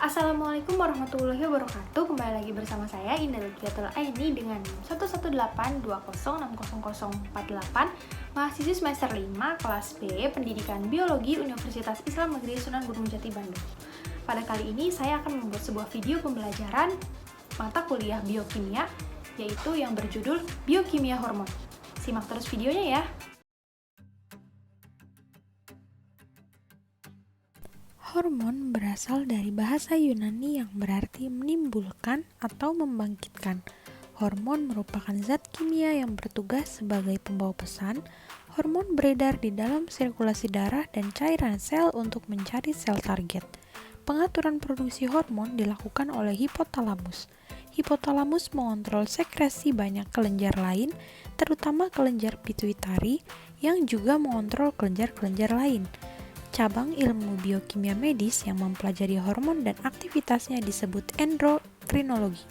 Assalamualaikum warahmatullahi wabarakatuh. Kembali lagi bersama saya Indah Lukiatul Aini dengan 11820060048, mahasiswa semester 5 kelas B Pendidikan Biologi Universitas Islam Negeri Sunan Gunung Jati Bandung. Pada kali ini saya akan membuat sebuah video pembelajaran mata kuliah biokimia, yaitu yang berjudul Biokimia Hormon. Simak terus videonya ya. Hormon berasal dari bahasa Yunani yang berarti menimbulkan atau membangkitkan. Hormon merupakan zat kimia yang bertugas sebagai pembawa pesan. Hormon beredar di dalam sirkulasi darah dan cairan sel untuk mencari sel target. Pengaturan produksi hormon dilakukan oleh hipotalamus. Hipotalamus mengontrol sekresi banyak kelenjar lain, terutama kelenjar pituitari yang juga mengontrol kelenjar-kelenjar lain. Cabang ilmu biokimia medis yang mempelajari hormon dan aktivitasnya disebut endokrinologi.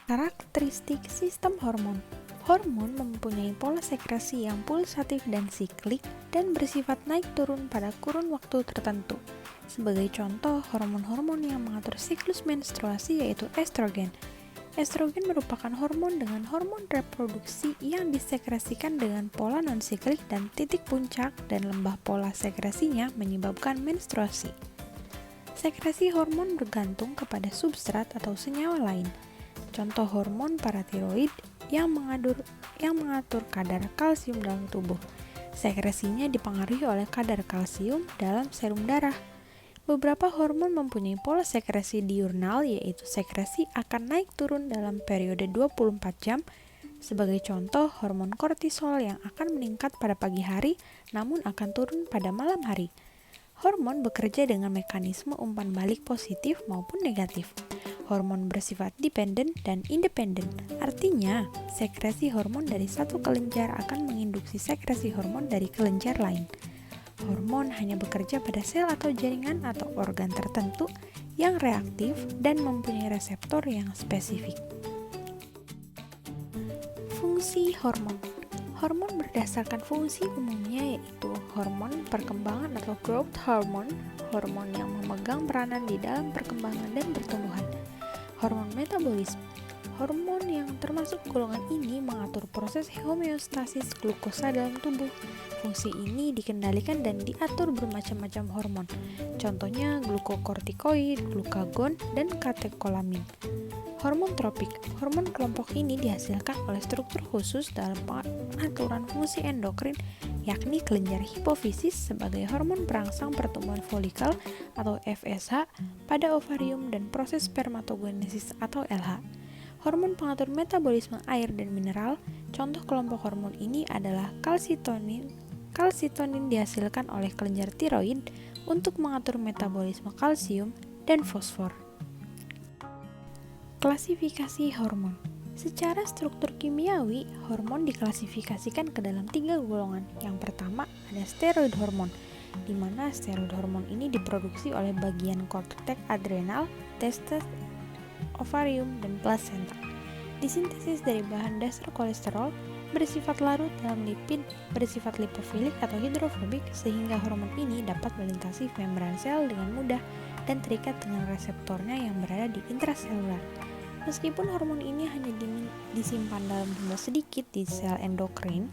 Karakteristik sistem hormon. Hormon mempunyai pola sekresi yang pulsatif dan siklik dan bersifat naik turun pada kurun waktu tertentu. Sebagai contoh, hormon-hormon yang mengatur siklus menstruasi yaitu estrogen. Estrogen merupakan hormon dengan hormon reproduksi yang disekresikan dengan pola non-siklik dan titik puncak dan lembah pola sekresinya menyebabkan menstruasi. Sekresi hormon bergantung kepada substrat atau senyawa lain. Contoh hormon paratiroid yang mengatur kadar kalsium dalam tubuh. Sekresinya dipengaruhi oleh kadar kalsium dalam serum darah. Beberapa hormon mempunyai pola sekresi diurnal, yaitu sekresi akan naik turun dalam periode 24 jam. Sebagai contoh, hormon kortisol yang akan meningkat pada pagi hari namun akan turun pada malam hari. Hormon bekerja dengan mekanisme umpan balik positif maupun negatif. Hormon bersifat dependen dan independen. Artinya, sekresi hormon dari satu kelenjar akan menginduksi sekresi hormon dari kelenjar lain. Hormon hanya bekerja pada sel atau jaringan atau organ tertentu yang reaktif dan mempunyai reseptor yang spesifik. Fungsi hormon. Hormon berdasarkan fungsi umumnya yaitu hormon perkembangan atau growth hormone, hormon yang memegang peranan di dalam perkembangan dan pertumbuhan. Hormon metabolisme. Hormon yang termasuk golongan ini mengatur proses homeostasis glukosa dalam tubuh. Fungsi ini dikendalikan dan diatur bermacam-macam hormon. Contohnya glukokortikoid, glukagon, dan katekolamin. Hormon tropik. Hormon kelompok ini dihasilkan oleh struktur khusus dalam pengaturan fungsi endokrin, yakni kelenjar hipofisis sebagai hormon perangsang pertumbuhan folikel atau FSH pada ovarium dan proses spermatogenesis atau LH. Hormon pengatur metabolisme air dan mineral. Contoh kelompok hormon ini adalah kalsitonin. Kalsitonin dihasilkan oleh kelenjar tiroid untuk mengatur metabolisme kalsium dan fosfor. Klasifikasi hormon. Secara struktur kimiawi, hormon diklasifikasikan ke dalam 3 golongan. Yang pertama ada steroid hormon, di mana steroid hormon ini diproduksi oleh bagian korteks adrenal, testes, ovarium, dan plasenta. Disintesis dari bahan dasar kolesterol, bersifat larut dalam lipid, bersifat lipofilik atau hidrofobik, sehingga hormon ini dapat melintasi membran sel dengan mudah dan terikat dengan reseptornya yang berada di intraselular. Meskipun hormon ini hanya disimpan dalam jumlah sedikit di sel endokrin,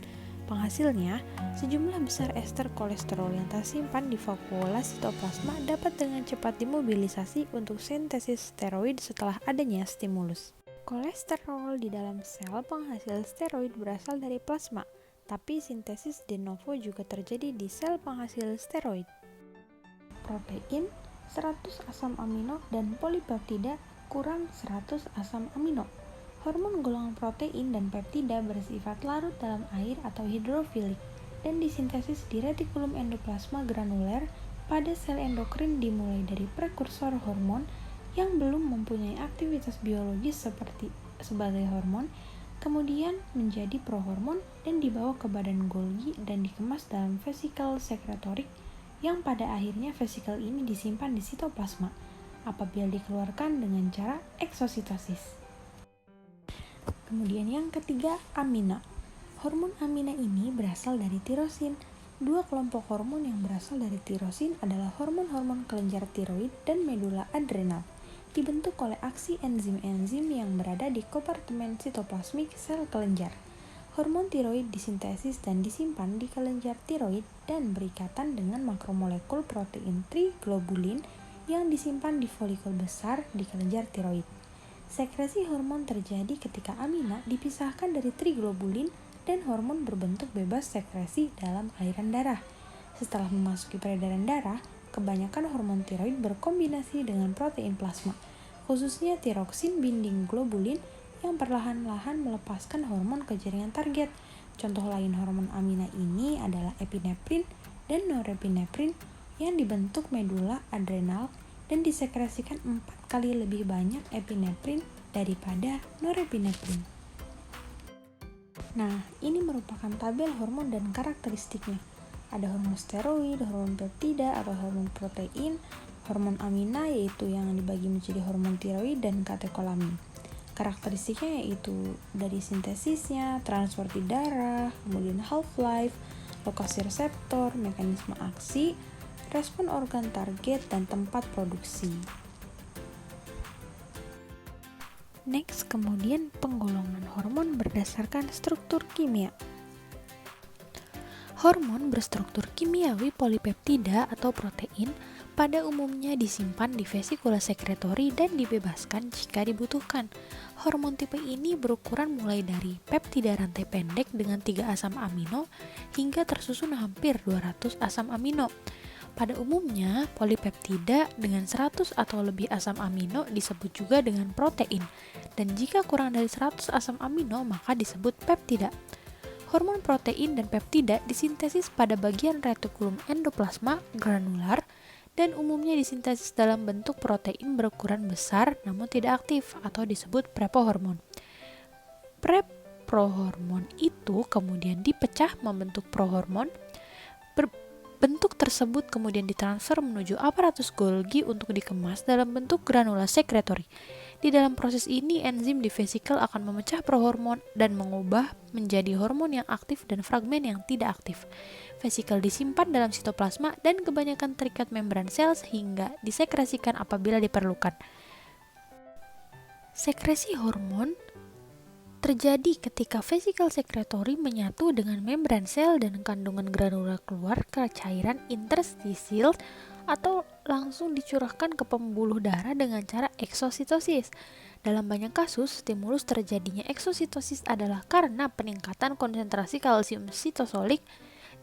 penghasilnya, sejumlah besar ester kolesterol yang tersimpan di vakuola sitoplasma dapat dengan cepat dimobilisasi untuk sintesis steroid setelah adanya stimulus. Kolesterol di dalam sel penghasil steroid berasal dari plasma, tapi sintesis de novo juga terjadi di sel penghasil steroid. Protein, 100 asam amino, dan polipeptida kurang 100 asam amino. Hormon golongan protein dan peptida bersifat larut dalam air atau hidrofilik dan disintesis di retikulum endoplasma granuler pada sel endokrin dimulai dari prekursor hormon yang belum mempunyai aktivitas biologis sebagai hormon, kemudian menjadi prohormon dan dibawa ke badan Golgi dan dikemas dalam vesikel sekretorik yang pada akhirnya vesikel ini disimpan di sitoplasma apabila dikeluarkan dengan cara eksositosis. Kemudian yang ketiga, amina. Hormon amina ini berasal dari tirosin. Dua kelompok hormon yang berasal dari tirosin adalah hormon-hormon kelenjar tiroid dan medula adrenal, dibentuk oleh aksi enzim-enzim yang berada di kompartemen sitoplasmik sel kelenjar. Hormon tiroid disintesis dan disimpan di kelenjar tiroid dan berikatan dengan makromolekul protein triglobulin yang disimpan di folikel besar di kelenjar tiroid. Sekresi hormon terjadi ketika amina dipisahkan dari triglobulin dan hormon berbentuk bebas sekresi dalam aliran darah. Setelah memasuki peredaran darah, kebanyakan hormon tiroid berkombinasi dengan protein plasma, khususnya tiroksin binding globulin yang perlahan-lahan melepaskan hormon ke jaringan target. Contoh lain hormon amina ini adalah epinefrin dan norepinefrin yang dibentuk medula adrenal dan disekresikan 4 kali lebih banyak epinefrin daripada norepinefrin. Nah, ini merupakan tabel hormon dan karakteristiknya. Ada hormon steroid, hormon peptida atau hormon protein, hormon amina yaitu yang dibagi menjadi hormon tiroid dan katekolamin. Karakteristiknya yaitu dari sintesisnya, transfer di darah, kemudian half-life, lokasi reseptor, mekanisme aksi, respon organ target, dan tempat produksi. Next, kemudian penggolongan hormon berdasarkan struktur kimia. Hormon berstruktur kimiawi polipeptida atau protein pada umumnya disimpan di vesikula sekretori dan dibebaskan jika dibutuhkan. Hormon tipe ini berukuran mulai dari peptida rantai pendek dengan 3 asam amino hingga tersusun hampir 200 asam amino. Pada umumnya, polipeptida dengan 100 atau lebih asam amino disebut juga dengan protein, dan jika kurang dari 100 asam amino maka disebut peptida. Hormon protein dan peptida disintesis pada bagian retikulum endoplasma granular dan umumnya disintesis dalam bentuk protein berukuran besar namun tidak aktif atau disebut prepohormon. Preprohormon itu kemudian dipecah membentuk prohormon. Bentuk tersebut kemudian ditransfer menuju aparatus Golgi untuk dikemas dalam bentuk granula sekretori. Di dalam proses ini, enzim di vesikel akan memecah prohormon dan mengubah menjadi hormon yang aktif dan fragmen yang tidak aktif. Vesikel disimpan dalam sitoplasma dan kebanyakan terikat membran sel sehingga disekresikan apabila diperlukan. Sekresi hormon terjadi ketika vesikel sekretori menyatu dengan membran sel dan kandungan granula keluar ke cairan interstisil atau langsung dicurahkan ke pembuluh darah dengan cara eksositosis. Dalam banyak kasus, stimulus terjadinya eksositosis adalah karena peningkatan konsentrasi kalsium sitosolik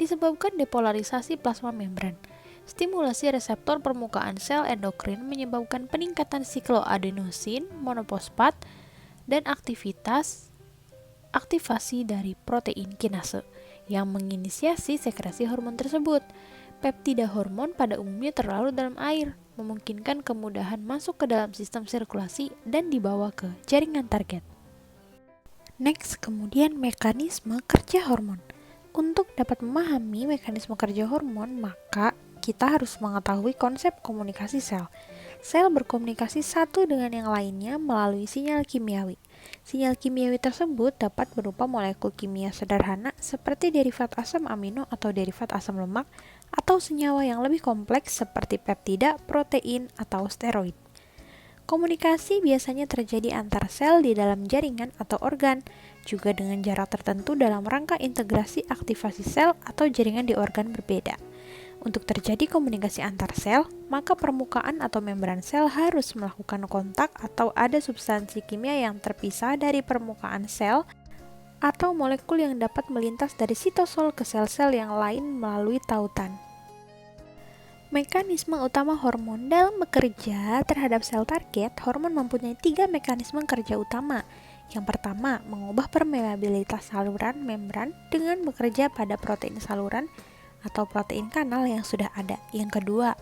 disebabkan depolarisasi plasma membran. Stimulasi reseptor permukaan sel endokrin menyebabkan peningkatan sikloadenosin monofosfat dan aktivasi dari protein kinase yang menginisiasi sekresi hormon tersebut. Peptida hormon pada umumnya terlarut dalam air, memungkinkan kemudahan masuk ke dalam sistem sirkulasi dan dibawa ke jaringan target. Next, kemudian mekanisme kerja hormon. Untuk dapat memahami mekanisme kerja hormon, maka kita harus mengetahui konsep komunikasi sel. Sel berkomunikasi satu dengan yang lainnya melalui sinyal kimiawi. Sinyal kimiawi tersebut dapat berupa molekul kimia sederhana seperti derivat asam amino atau derivat asam lemak, atau senyawa yang lebih kompleks seperti peptida, protein, atau steroid. Komunikasi biasanya terjadi antar sel di dalam jaringan atau organ, juga dengan jarak tertentu dalam rangka integrasi aktivasi sel atau jaringan di organ berbeda. Untuk terjadi komunikasi antar sel, maka permukaan atau membran sel harus melakukan kontak atau ada substansi kimia yang terpisah dari permukaan sel atau molekul yang dapat melintas dari sitosol ke sel-sel yang lain melalui tautan. Mekanisme utama hormon dalam bekerja terhadap sel target, hormon mempunyai 3 mekanisme kerja utama. Yang pertama, mengubah permeabilitas saluran membran dengan bekerja pada protein saluran atau protein kanal yang sudah ada. Yang kedua,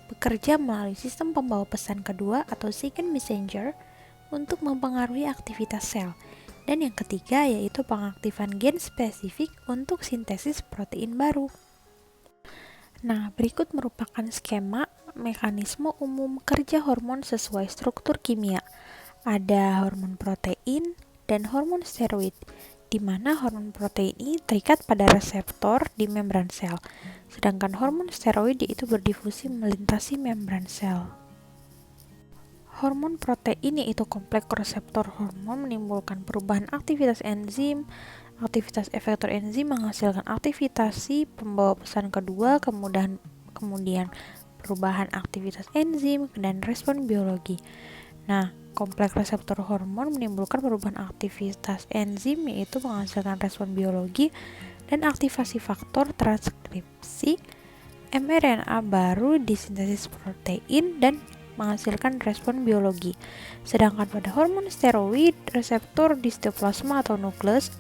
bekerja melalui sistem pembawa pesan kedua atau second messenger untuk mempengaruhi aktivitas sel. Dan yang ketiga yaitu pengaktifan gen spesifik untuk sintesis protein baru. Nah, berikut merupakan skema mekanisme umum kerja hormon sesuai struktur kimia. Ada hormon protein dan hormon steroid. di mana hormon protein ini terikat pada reseptor di membran sel, sedangkan hormon steroid yaitu berdifusi melintasi membran sel. Hormon protein yaitu kompleks reseptor hormon menimbulkan perubahan aktivitas enzim. Aktivitas efektor enzim menghasilkan aktivasi pembawa pesan kedua, kemudian perubahan aktivitas enzim dan respon biologi. Nah, kompleks reseptor hormon menimbulkan perubahan aktivitas enzim yaitu menghasilkan respon biologi dan aktivasi faktor transkripsi mRNA baru di sintesis protein dan menghasilkan respon biologi. Sedangkan pada hormon steroid, reseptor di sitoplasma atau nukleus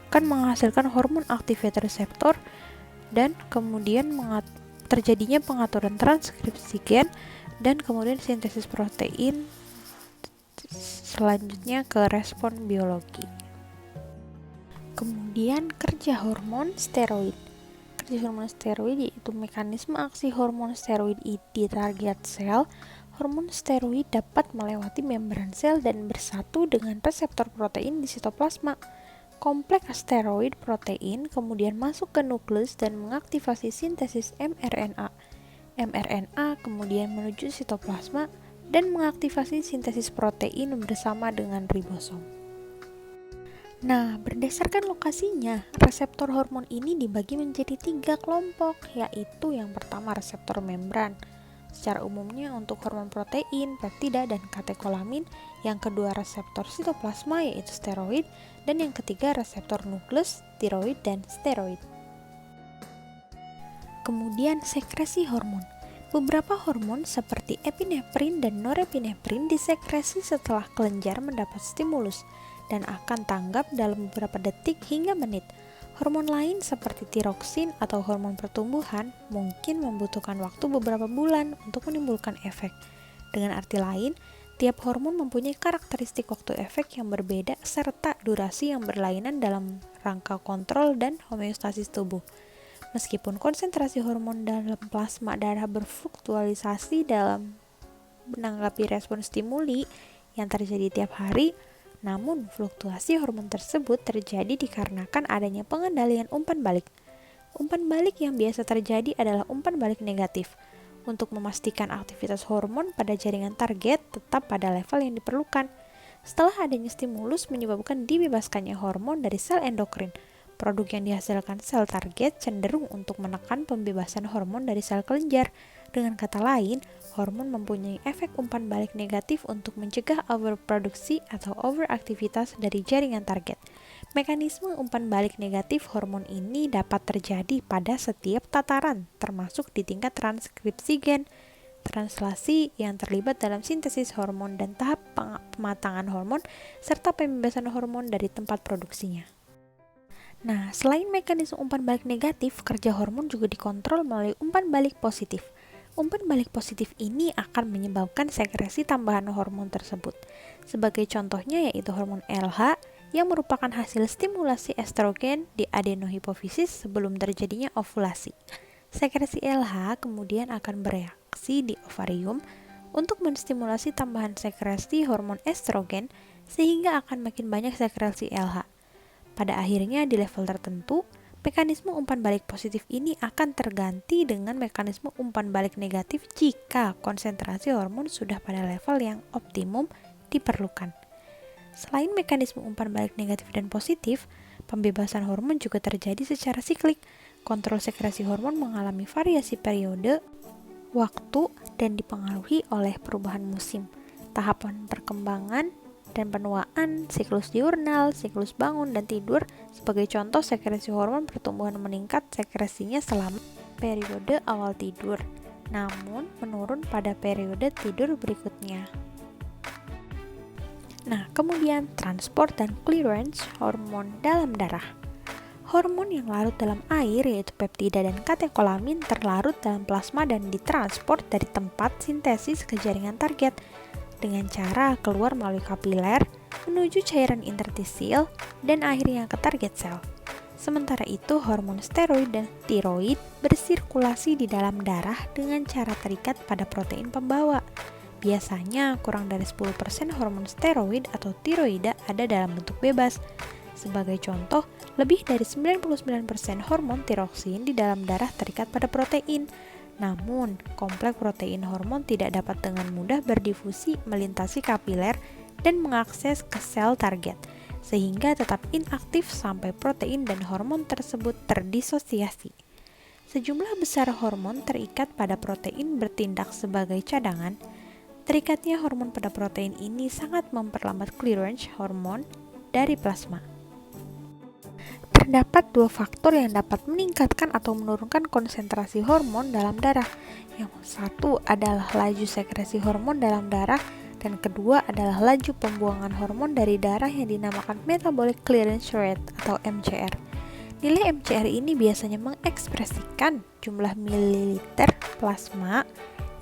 akan menghasilkan hormon aktivator reseptor dan kemudian terjadinya pengaturan transkripsi gen dan kemudian sintesis protein selanjutnya ke respon biologi. Kemudian kerja hormon steroid. Kerja hormon steroid yaitu mekanisme aksi hormon steroid di target sel. Hormon steroid dapat melewati membran sel dan bersatu dengan reseptor protein di sitoplasma. Kompleks steroid protein kemudian masuk ke nukleus dan mengaktifasi sintesis mRNA. mRNA kemudian menuju sitoplasma dan mengaktifasi sintesis protein bersama dengan ribosom. Nah, berdasarkan lokasinya, reseptor hormon ini dibagi menjadi 3 kelompok, yaitu yang pertama reseptor membran. Secara umumnya untuk hormon protein, peptida, dan katekolamin, yang kedua reseptor sitoplasma yaitu steroid, dan yang ketiga reseptor nukleus, tiroid, dan steroid. Kemudian sekresi hormon. Beberapa hormon seperti epinefrin dan norepinefrin disekresi setelah kelenjar mendapat stimulus dan akan tanggap dalam beberapa detik hingga menit. Hormon lain seperti tiroksin atau hormon pertumbuhan mungkin membutuhkan waktu beberapa bulan untuk menimbulkan efek. Dengan arti lain, tiap hormon mempunyai karakteristik waktu efek yang berbeda serta durasi yang berlainan dalam rangka kontrol dan homeostasis tubuh. Meskipun konsentrasi hormon dalam plasma darah berfluktualisasi dalam menanggapi respon stimuli yang terjadi tiap hari, namun, fluktuasi hormon tersebut terjadi dikarenakan adanya pengendalian umpan balik. Umpan balik yang biasa terjadi adalah umpan balik negatif. Untuk memastikan aktivitas hormon pada jaringan target tetap pada level yang diperlukan. Setelah adanya stimulus menyebabkan dibebaskannya hormon dari sel endokrin, produk yang dihasilkan sel target cenderung untuk menekan pembebasan hormon dari sel kelenjar. Dengan kata lain, hormon mempunyai efek umpan balik negatif untuk mencegah overproduksi atau overaktivitas dari jaringan target. Mekanisme umpan balik negatif hormon ini dapat terjadi pada setiap tataran, termasuk di tingkat transkripsi gen, translasi yang terlibat dalam sintesis hormon dan tahap pematangan hormon, serta pembebasan hormon dari tempat produksinya. Nah, selain mekanisme umpan balik negatif, kerja hormon juga dikontrol melalui umpan balik positif. Umpan balik positif ini akan menyebabkan sekresi tambahan hormon tersebut. Sebagai contohnya yaitu hormon LH yang merupakan hasil stimulasi estrogen di adenohipofisis sebelum terjadinya ovulasi. Sekresi LH kemudian akan bereaksi di ovarium untuk menstimulasi tambahan sekresi hormon estrogen sehingga akan makin banyak sekresi LH. Pada akhirnya di level tertentu, mekanisme umpan balik positif ini akan terganti dengan mekanisme umpan balik negatif jika konsentrasi hormon sudah pada level yang optimum diperlukan. Selain mekanisme umpan balik negatif dan positif, pembebasan hormon juga terjadi secara siklik. Kontrol sekresi hormon mengalami variasi periode, waktu, dan dipengaruhi oleh perubahan musim, tahapan perkembangan, dan penuaan, siklus diurnal, siklus bangun dan tidur. Sebagai contoh, sekresi hormon pertumbuhan meningkat sekresinya selama periode awal tidur, namun menurun pada periode tidur berikutnya. Nah, kemudian transport dan clearance hormon dalam darah. Hormon yang larut dalam air yaitu peptida dan katekolamin terlarut dalam plasma dan ditransport dari tempat sintesis ke jaringan target dengan cara keluar melalui kapiler, menuju cairan interstisil, dan akhirnya ke target sel. Sementara itu, hormon steroid dan tiroid bersirkulasi di dalam darah dengan cara terikat pada protein pembawa. Biasanya, kurang dari 10% hormon steroid atau tiroida ada dalam bentuk bebas. Sebagai contoh, lebih dari 99% hormon tiroksin di dalam darah terikat pada protein. Namun, kompleks protein hormon tidak dapat dengan mudah berdifusi melintasi kapiler dan mengakses ke sel target, sehingga tetap inaktif sampai protein dan hormon tersebut terdisosiasi. Sejumlah besar hormon terikat pada protein bertindak sebagai cadangan. Terikatnya hormon pada protein ini sangat memperlambat clearance hormon dari plasma. Terdapat dua faktor yang dapat meningkatkan atau menurunkan konsentrasi hormon dalam darah. Yang satu adalah laju sekresi hormon dalam darah, dan kedua adalah laju pembuangan hormon dari darah yang dinamakan metabolic clearance rate atau MCR. Nilai MCR ini biasanya mengekspresikan jumlah mililiter plasma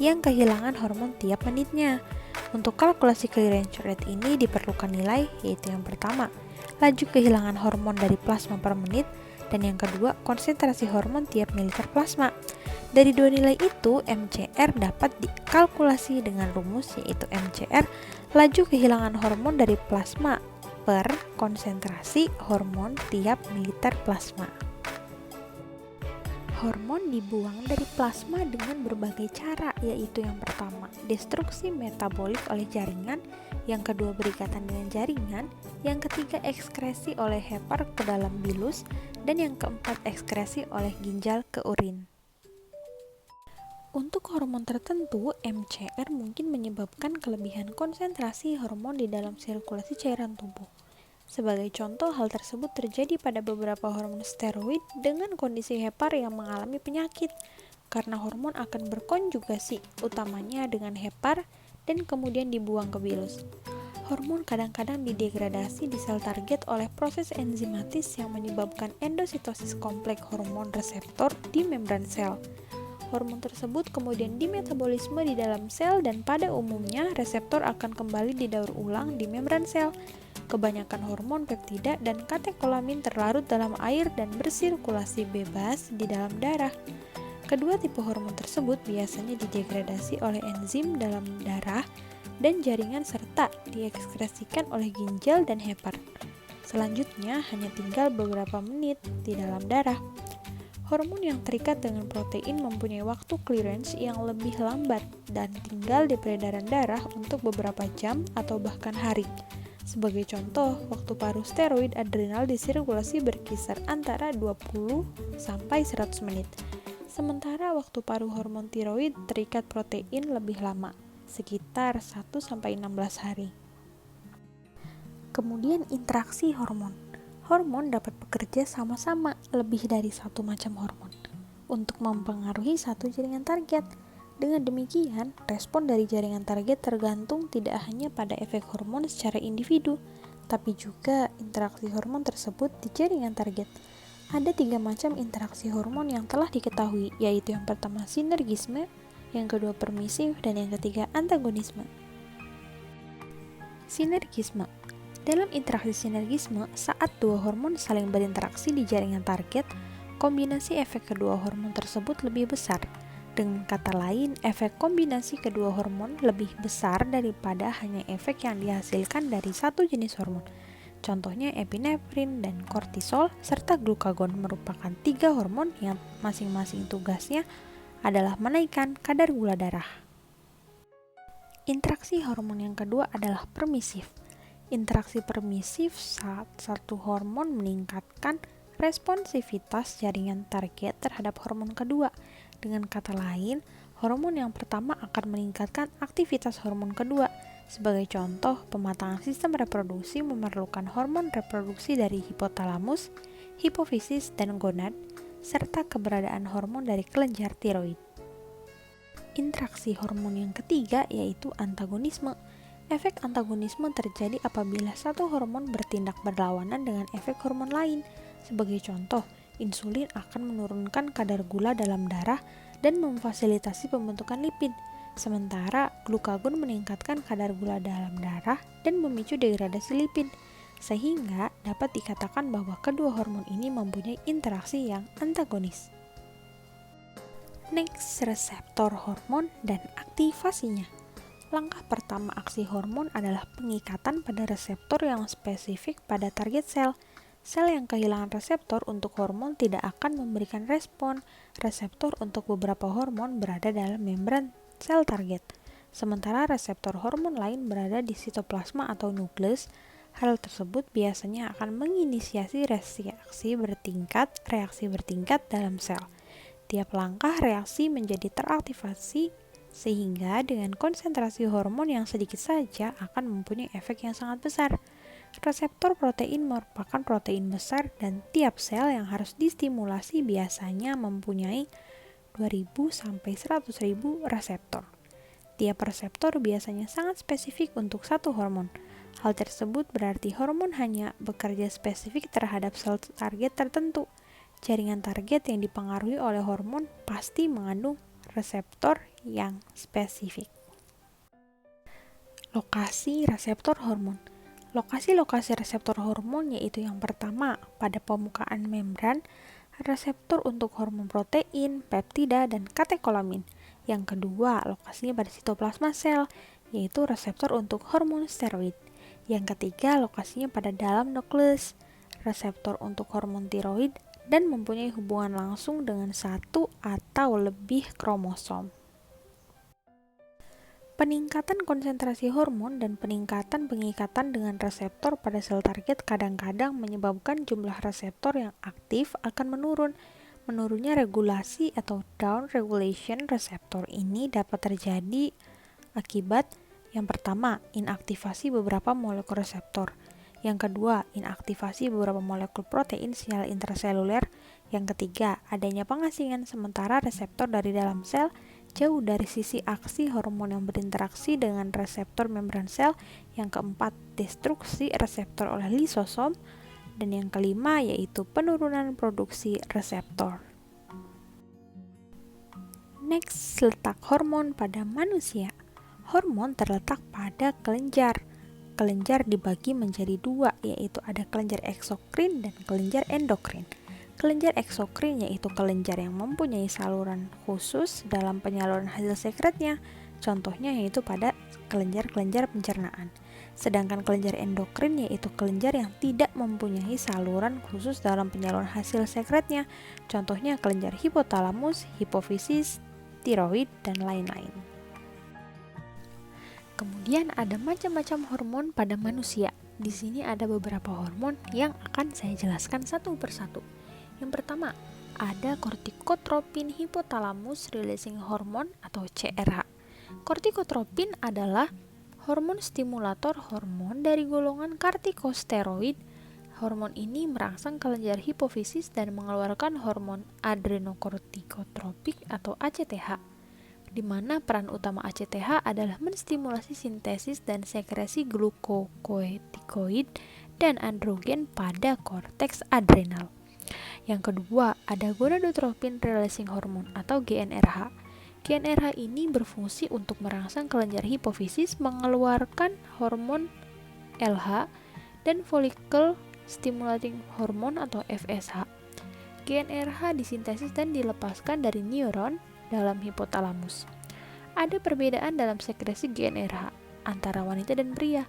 yang kehilangan hormon tiap menitnya. Untuk kalkulasi clearance rate ini diperlukan nilai, yaitu yang pertama, laju kehilangan hormon dari plasma per menit, dan yang kedua, konsentrasi hormon tiap mililiter plasma. Dari dua nilai itu, MCR dapat dikalkulasi dengan rumus, yaitu MCR laju kehilangan hormon dari plasma per konsentrasi hormon tiap mililiter plasma. Hormon dibuang dari plasma dengan berbagai cara, yaitu yang pertama, destruksi metabolik oleh jaringan, yang kedua berikatan dengan jaringan, yang ketiga ekskresi oleh hepar ke dalam bilus, dan yang keempat ekskresi oleh ginjal ke urin. Untuk hormon tertentu, MCR mungkin menyebabkan kelebihan konsentrasi hormon di dalam sirkulasi cairan tubuh. Sebagai contoh, hal tersebut terjadi pada beberapa hormon steroid dengan kondisi hepar yang mengalami penyakit, karena hormon akan berkonjugasi, utamanya dengan hepar, dan kemudian dibuang ke bilus. Hormon kadang-kadang didegradasi di sel target oleh proses enzimatis yang menyebabkan endositosis kompleks hormon reseptor di membran sel. Hormon tersebut kemudian dimetabolisme di dalam sel, dan pada umumnya reseptor akan kembali didaur ulang di membran sel. Kebanyakan hormon peptida dan katekolamin terlarut dalam air dan bersirkulasi bebas di dalam darah. Kedua tipe hormon tersebut biasanya didegradasi oleh enzim dalam darah dan jaringan serta diekskresikan oleh ginjal dan hepar. Selanjutnya hanya tinggal beberapa menit di dalam darah. Hormon yang terikat dengan protein mempunyai waktu clearance yang lebih lambat dan tinggal di peredaran darah untuk beberapa jam atau bahkan hari. Sebagai contoh, waktu paruh steroid adrenal di sirkulasi berkisar antara 20 sampai 100 menit. Sementara waktu paruh hormon tiroid terikat protein lebih lama, sekitar 1 sampai 16 hari. Kemudian interaksi hormon. Hormon dapat bekerja sama-sama lebih dari satu macam hormon untuk mempengaruhi satu jaringan target. Dengan demikian, respon dari jaringan target tergantung tidak hanya pada efek hormon secara individu, tapi juga interaksi hormon tersebut di jaringan target. Ada 3 macam interaksi hormon yang telah diketahui, yaitu yang pertama sinergisme, yang kedua permisif, dan yang ketiga antagonisme. Sinergisme. Dalam interaksi sinergisme, saat dua hormon saling berinteraksi di jaringan target, kombinasi efek kedua hormon tersebut lebih besar. Dengan kata lain, efek kombinasi kedua hormon lebih besar daripada hanya efek yang dihasilkan dari satu jenis hormon. Contohnya epinefrin dan kortisol serta glukagon merupakan 3 hormon yang masing-masing tugasnya adalah menaikkan kadar gula darah. Interaksi hormon yang kedua adalah permisif. Interaksi permisif saat satu hormon meningkatkan responsivitas jaringan target terhadap hormon kedua. Dengan kata lain, hormon yang pertama akan meningkatkan aktivitas hormon kedua. Sebagai contoh, pematangan sistem reproduksi memerlukan hormon reproduksi dari hipotalamus, hipofisis, dan gonad, serta keberadaan hormon dari kelenjar tiroid. Interaksi hormon yang ketiga yaitu antagonisme. Efek antagonisme terjadi apabila satu hormon bertindak berlawanan dengan efek hormon lain. Sebagai contoh, insulin akan menurunkan kadar gula dalam darah dan memfasilitasi pembentukan lipid, sementara glukagon meningkatkan kadar gula dalam darah dan memicu degradasi lipid, sehingga dapat dikatakan bahwa kedua hormon ini mempunyai interaksi yang antagonis. Next, reseptor hormon dan aktivasinya. Langkah pertama aksi hormon adalah pengikatan pada reseptor yang spesifik pada target sel. Sel yang kehilangan reseptor untuk hormon tidak akan memberikan respon. Reseptor untuk beberapa hormon berada dalam membran sel target, sementara reseptor hormon lain berada di sitoplasma atau nukleus. Hal tersebut biasanya akan menginisiasi reaksi bertingkat dalam sel. Tiap langkah reaksi menjadi teraktivasi sehingga dengan konsentrasi hormon yang sedikit saja akan mempunyai efek yang sangat besar. Reseptor protein merupakan protein besar dan tiap sel yang harus distimulasi biasanya mempunyai 2000 sampai 100.000 reseptor. Tiap reseptor biasanya sangat spesifik untuk satu hormon. Hal tersebut berarti hormon hanya bekerja spesifik terhadap sel target tertentu. Jaringan target yang dipengaruhi oleh hormon pasti mengandung reseptor yang spesifik. Lokasi reseptor hormon. Lokasi-lokasi reseptor hormon yaitu yang pertama, pada permukaan membran, reseptor untuk hormon protein, peptida, dan katekolamin. Yang kedua, lokasinya pada sitoplasma sel, yaitu reseptor untuk hormon steroid. Yang ketiga, lokasinya pada dalam nukleus, reseptor untuk hormon tiroid, dan mempunyai hubungan langsung dengan satu atau lebih kromosom. Peningkatan konsentrasi hormon dan peningkatan pengikatan dengan reseptor pada sel target kadang-kadang menyebabkan jumlah reseptor yang aktif akan menurun. Menurunnya regulasi atau down regulation reseptor ini dapat terjadi akibat yang pertama, inaktivasi beberapa molekul reseptor. Yang kedua, inaktivasi beberapa molekul protein sinyal intraseluler. Yang ketiga, adanya pengasingan sementara reseptor dari dalam sel jauh dari sisi aksi hormon yang berinteraksi dengan reseptor membran sel. Yang keempat, destruksi reseptor oleh lisosom. Dan yang kelima yaitu penurunan produksi reseptor. Next, letak hormon pada manusia. Hormon terletak pada kelenjar. Kelenjar dibagi menjadi dua, yaitu ada kelenjar eksokrin dan kelenjar endokrin. Kelenjar eksokrin yaitu kelenjar yang mempunyai saluran khusus dalam penyaluran hasil sekretnya, contohnya yaitu pada kelenjar-kelenjar pencernaan. Sedangkan kelenjar endokrin yaitu kelenjar yang tidak mempunyai saluran khusus dalam penyaluran hasil sekretnya, contohnya kelenjar hipotalamus, hipofisis, tiroid, dan lain-lain. Kemudian ada macam-macam hormon pada manusia. Di sini ada beberapa hormon yang akan saya jelaskan satu persatu. Yang pertama, ada kortikotropin hypothalamus releasing hormone atau CRH. Kortikotropin adalah hormon stimulator hormon dari golongan kortikosteroid. Hormon ini merangsang kelenjar hipofisis dan mengeluarkan hormon adrenokortikotropik atau ACTH, di mana peran utama ACTH adalah menstimulasi sintesis dan sekresi glukokortikoid dan androgen pada korteks adrenal. Yang kedua, ada gonadotropin releasing hormone atau GnRH. GnRH ini berfungsi untuk merangsang kelenjar hipofisis mengeluarkan hormon LH dan follicle stimulating hormone atau FSH. GnRH disintesis dan dilepaskan dari neuron dalam hipotalamus. Ada perbedaan dalam sekresi GnRH antara wanita dan pria.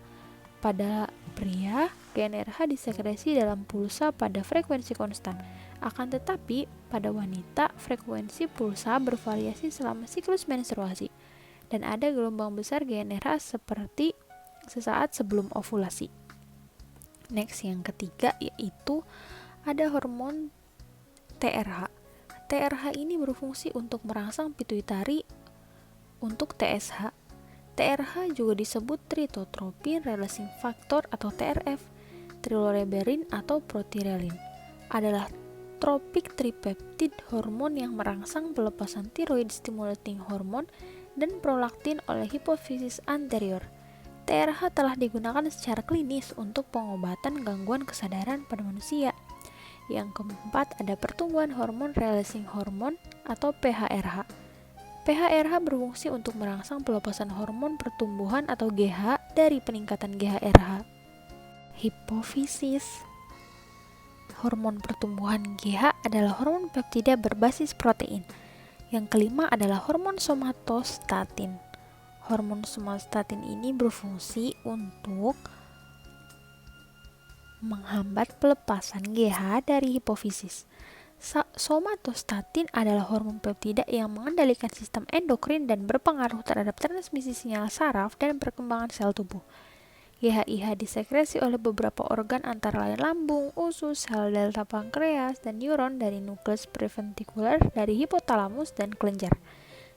Pada pria, GnRH disekresi dalam pulsa pada frekuensi konstan. Akan tetapi, pada wanita, frekuensi pulsa bervariasi selama siklus menstruasi, dan ada gelombang besar GnRH seperti sesaat sebelum ovulasi. Next, yang ketiga yaitu ada hormon TRH. TRH ini berfungsi untuk merangsang pituitari untuk TSH. TRH juga disebut tritotropin releasing factor atau TRF. Triloreberin atau protirelin adalah tropik tripeptid hormon yang merangsang pelepasan tiroid stimulating hormone dan prolaktin oleh hipofisis anterior. TRH telah digunakan secara klinis untuk pengobatan gangguan kesadaran pada manusia. Yang keempat, ada pertumbuhan hormon releasing hormone atau PHRH. PHRH berfungsi untuk merangsang pelepasan hormon pertumbuhan atau GH dari peningkatan GHRH. Hipofisis. Hormon pertumbuhan GH adalah hormon peptida berbasis protein. Yang kelima adalah hormon somatostatin. Hormon somatostatin ini berfungsi untuk menghambat pelepasan GH dari hipofisis. Somatostatin adalah hormon peptida yang mengendalikan sistem endokrin dan berpengaruh terhadap transmisi sinyal saraf dan perkembangan sel tubuh. GHIH disekresi oleh beberapa organ antara lain lambung, usus, sel delta pankreas, dan neuron dari nukleus preventikular dari hipotalamus dan kelenjar.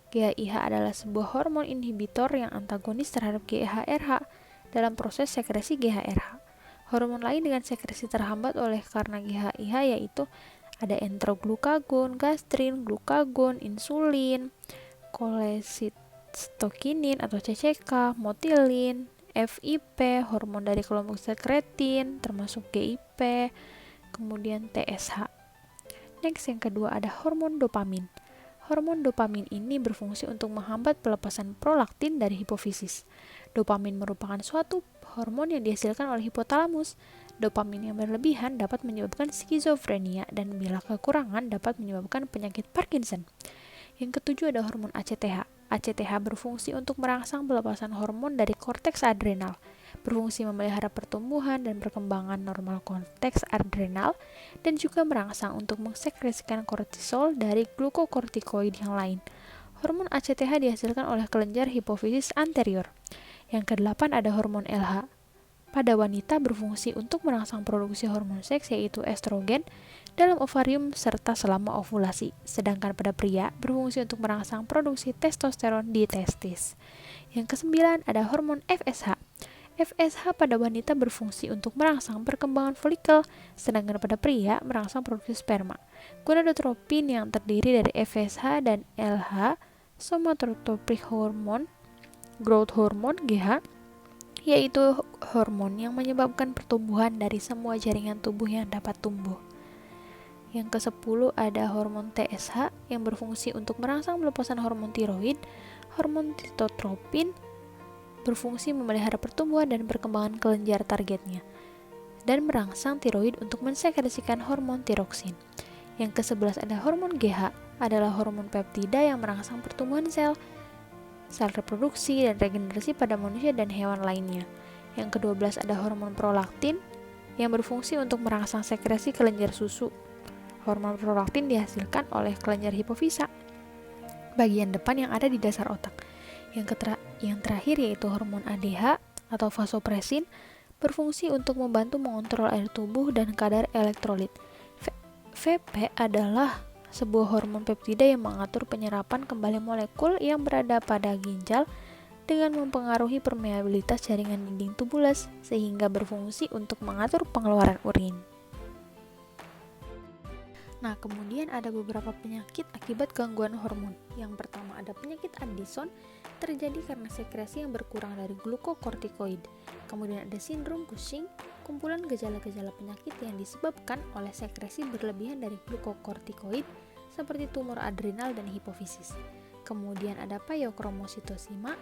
GHIH adalah sebuah hormon inhibitor yang antagonis terhadap GHRH dalam proses sekresi GHRH. Hormon lain dengan sekresi terhambat oleh karena GHIH yaitu ada enteroglukagon, gastrin, glukagon, insulin, kolesitokinin atau CCK, motilin, FIP, hormon dari kelompok sekretin, termasuk GIP, kemudian TSH. Next, yang kedua ada hormon dopamin. Hormon dopamin ini berfungsi untuk menghambat pelepasan prolaktin dari hipofisis. Dopamin merupakan suatu hormon yang dihasilkan oleh hipotalamus. Dopamin yang berlebihan dapat menyebabkan skizofrenia dan bila kekurangan dapat menyebabkan penyakit Parkinson. Yang ketujuh ada hormon ACTH. ACTH berfungsi untuk merangsang pelepasan hormon dari korteks adrenal, berfungsi memelihara pertumbuhan dan perkembangan normal korteks adrenal, dan juga merangsang untuk mengsekresikan kortisol dari glukokortikoid yang lain. Hormon ACTH dihasilkan oleh kelenjar hipofisis anterior. Yang kedelapan ada hormon LH. Pada wanita berfungsi untuk merangsang produksi hormon seks yaitu estrogen dalam ovarium serta selama ovulasi, sedangkan pada pria berfungsi untuk merangsang produksi testosteron di testis. Yang kesembilan ada hormon FSH. FSH pada wanita berfungsi untuk merangsang perkembangan folikel, sedangkan pada pria merangsang produksi sperma. Gonadotropin yang terdiri dari FSH dan LH, somatotropic hormone, growth hormone GH, yaitu hormon yang menyebabkan pertumbuhan dari semua jaringan tubuh yang dapat tumbuh. Yang ke-10 ada hormon TSH yang berfungsi untuk merangsang pelepasan hormon tiroid. Hormon titotropin berfungsi memelihara pertumbuhan dan perkembangan kelenjar targetnya dan merangsang tiroid untuk mensekresikan hormon tiroksin. Yang ke-11 ada hormon GH, adalah hormon peptida yang merangsang pertumbuhan sel reproduksi dan regenerasi pada manusia dan hewan lainnya. Yang ke-12 ada hormon prolaktin yang berfungsi untuk merangsang sekresi kelenjar susu. Hormon prolaktin dihasilkan oleh kelenjar hipofisa, bagian depan yang ada di dasar otak. Yang terakhir yaitu hormon ADH atau vasopresin berfungsi untuk membantu mengontrol air tubuh dan kadar elektrolit. VP adalah sebuah hormon peptida yang mengatur penyerapan kembali molekul yang berada pada ginjal dengan mempengaruhi permeabilitas jaringan dinding tubules sehingga berfungsi untuk mengatur pengeluaran urin. Nah, kemudian ada beberapa penyakit akibat gangguan hormon. Yang pertama ada penyakit Addison, terjadi karena sekresi yang berkurang dari glukokortikoid. Kemudian ada sindrom Cushing, kumpulan gejala-gejala penyakit yang disebabkan oleh sekresi berlebihan dari glukokortikoid seperti tumor adrenal dan hipofisis. Kemudian ada pyochromocytosima,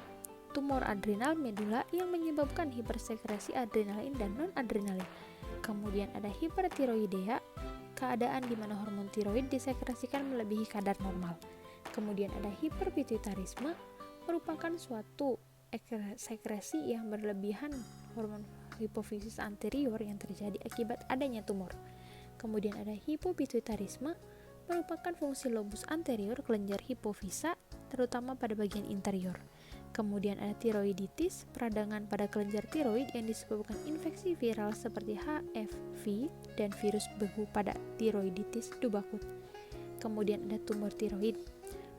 tumor adrenal medula yang menyebabkan hipersekresi adrenalin dan non-adrenalin. Kemudian ada hipertiroidea, keadaan di mana hormon tiroid disekresikan melebihi kadar normal. Kemudian ada hiperpituitarisme, merupakan suatu sekresi yang berlebihan hormon hipofisis anterior yang terjadi akibat adanya tumor. Kemudian ada hipopituitarisme, merupakan fungsi lobus anterior kelenjar hipofisa, terutama pada bagian interior. Kemudian ada tiroiditis, peradangan pada kelenjar tiroid yang disebabkan infeksi viral seperti HFV dan virus beku pada tiroiditis dubakut. Kemudian ada tumor tiroid,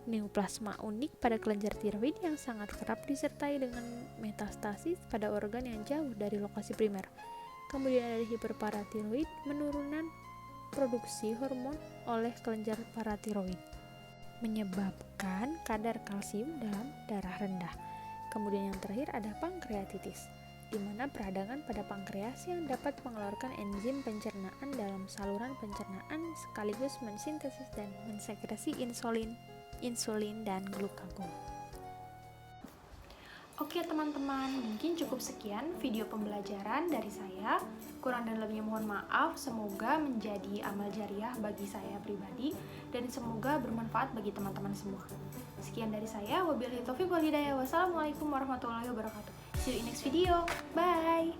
neoplasma unik pada kelenjar tiroid yang sangat kerap disertai dengan metastasis pada organ yang jauh dari lokasi primer. Kemudian ada hiperparatiroid, menurunan produksi hormon oleh kelenjar paratiroid, menyebabkan kadar kalsium dalam darah rendah. Kemudian yang terakhir ada pankreatitis, di mana peradangan pada pankreas yang dapat mengeluarkan enzim pencernaan dalam saluran pencernaan sekaligus mensintesis dan mensekresi insulin dan glukagon. Oke teman-teman, mungkin cukup sekian video pembelajaran dari saya. Kurang dan lebihnya mohon maaf, semoga menjadi amal jariah bagi saya pribadi dan semoga bermanfaat bagi teman-teman semua. Sekian dari saya, wabillahi taufiq wal hidayah. Wassalamualaikum warahmatullahi wabarakatuh. See you in next video. Bye.